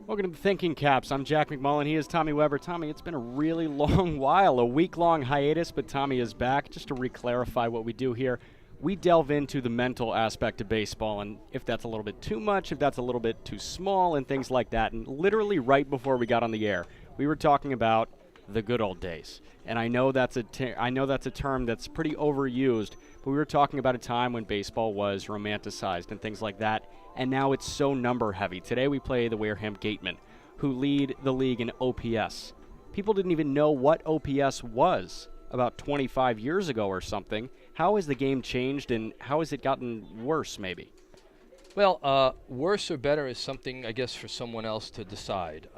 Welcome to the Thinking Caps. I'm Jack McMullen. He is Tommy Weber. Tommy, it's been a really long while, a week-long hiatus, but Tommy is back. Just to re-clarify what we do here, we delve into the mental aspect of baseball and if that's a little bit too much, if that's a little bit too small, and things like that. And literally right before we got on the air, we were talking about the good old days. And I know that's a term that's pretty overused, but we were talking about a time when baseball was romanticized and things like that. And now it's so number heavy. Today we play the Wareham Gatemen, who lead the league in OPS. People didn't even know what OPS was about 25 years ago or something. How has the game changed, and how has it gotten worse, maybe? Well, worse or better is something, I guess, for someone else to decide.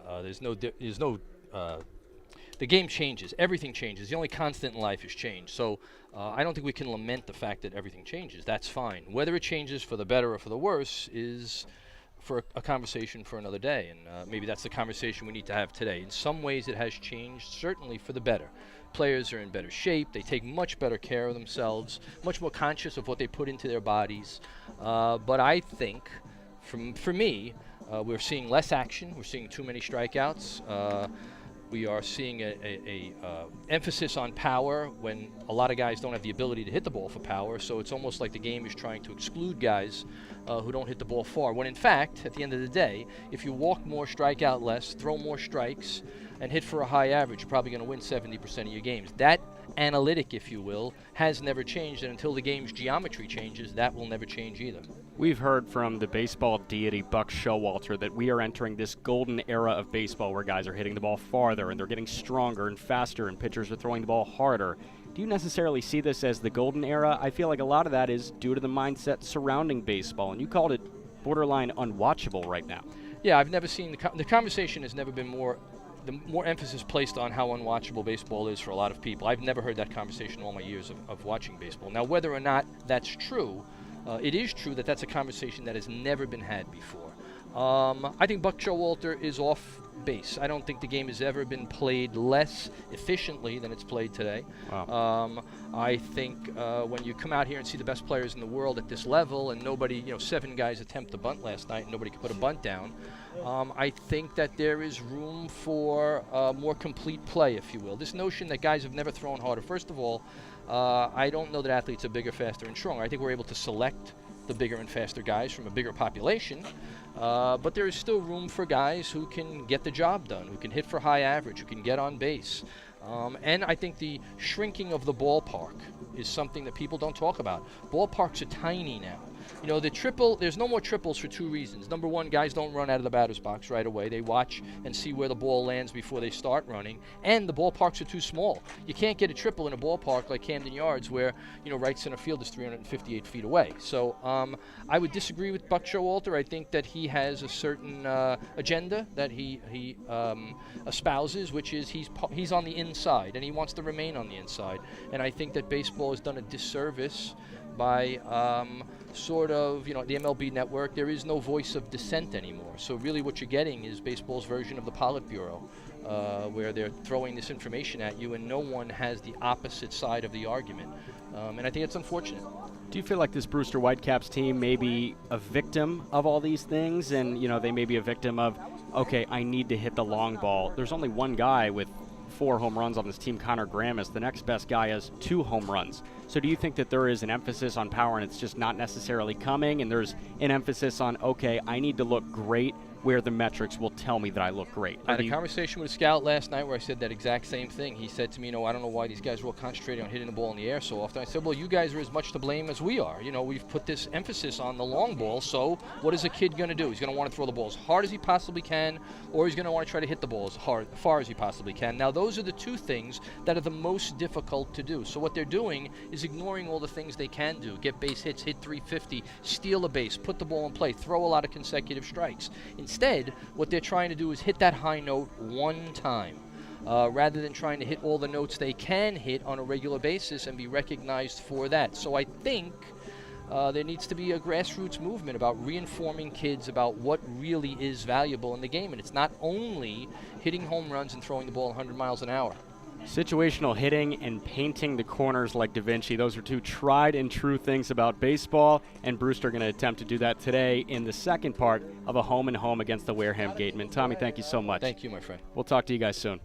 The game changes. Everything changes. The only constant in life is change. So I don't think we can lament the fact that everything changes. That's fine. Whether it changes for the better or for the worse is for a conversation for another day. And maybe that's the conversation we need to have today. In some ways, it has changed, certainly for the better. Players are in better shape. They take much better care of themselves, much more conscious of what they put into their bodies. But I think, for me, we're seeing less action. We're seeing too many strikeouts. We are seeing a emphasis on power when a lot of guys don't have the ability to hit the ball for power. So it's almost like the game is trying to exclude guys who don't hit the ball far. When in fact, at the end of the day, if you walk more, strike out less, throw more strikes, and hit for a high average, you're probably going to win 70% of your games. That analytic, if you will, has never changed, and until the game's geometry changes, that will never change either. We've heard from the baseball deity Buck Showalter that we are entering this golden era of baseball where guys are hitting the ball farther and they're getting stronger and faster and pitchers are throwing the ball harder. Do you necessarily see this as the golden era? I feel like a lot of that is due to the mindset surrounding baseball, and you called it borderline unwatchable right now. Yeah, I've never seen the conversation has never been more emphasis placed on how unwatchable baseball is for a lot of people. I've never heard that conversation in all my years of watching baseball. Now, whether or not that's true, it is true that that's a conversation that has never been had before. I think Buck Showalter is off base. I don't think the game has ever been played less efficiently than it's played today. Wow. I think when you come out here and see the best players in the world at this level, and nobody, 7 guys attempt the bunt last night, and nobody could put a bunt down. I think that there is room for more complete play, if you will. This notion that guys have never thrown harder. First of all, I don't know that athletes are bigger, faster, and stronger. I think we're able to select the bigger and faster guys from a bigger population. But there is still room for guys who can get the job done, who can hit for high average, who can get on base. And I think the shrinking of the ballpark is something that people don't talk about. Ballparks are tiny now. There's no more triples for 2 reasons. Number one, guys don't run out of the batter's box right away. They watch and see where the ball lands before they start running. And the ballparks are too small. You can't get a triple in a ballpark like Camden Yards where, right center field is 358 feet away. So I would disagree with Buck Showalter. I think that he has a certain agenda that he espouses, which is he's on the inside, and he wants to remain on the inside. And I think that baseball has done a disservice by the MLB network. There is no voice of dissent anymore. So really what you're getting is baseball's version of the Politburo, where they're throwing this information at you and no one has the opposite side of the argument. And I think it's unfortunate. Do you feel like this Brewster Whitecaps team may be a victim of all these things, and they may be a victim of, okay, I need to hit the long ball? There's only one guy with 4 home runs on this team, Connor Gramis. The next best guy has 2 home runs. So do you think that there is an emphasis on power and it's just not necessarily coming, and there's an emphasis on, okay, I need to look great where the metrics will tell me that I look great? I had a conversation with a scout last night where I said that exact same thing. He said to me, I don't know why these guys are all concentrating on hitting the ball in the air so often. I said, well, you guys are as much to blame as we are. We've put this emphasis on the long ball, so what is a kid going to do? He's going to want to throw the ball as hard as he possibly can, or he's going to want to try to hit the ball as far as he possibly can. Now, those are the 2 things that are the most difficult to do. So what they're doing is ignoring all the things they can do. Get base hits, hit 350, steal a base, put the ball in play, throw a lot of consecutive strikes. Instead, what they're trying to do is hit that high note one time, rather than trying to hit all the notes they can hit on a regular basis and be recognized for that. So I think there needs to be a grassroots movement about reinforming kids about what really is valuable in the game. And it's not only hitting home runs and throwing the ball 100 miles an hour. Situational hitting and painting the corners like Da Vinci. Those are two tried and true things about baseball, and Brewster going to attempt to do that today in the second part of a home and home against the Wareham Gatemen. Tommy, thank you so much. Thank you, my friend. We'll talk to you guys soon.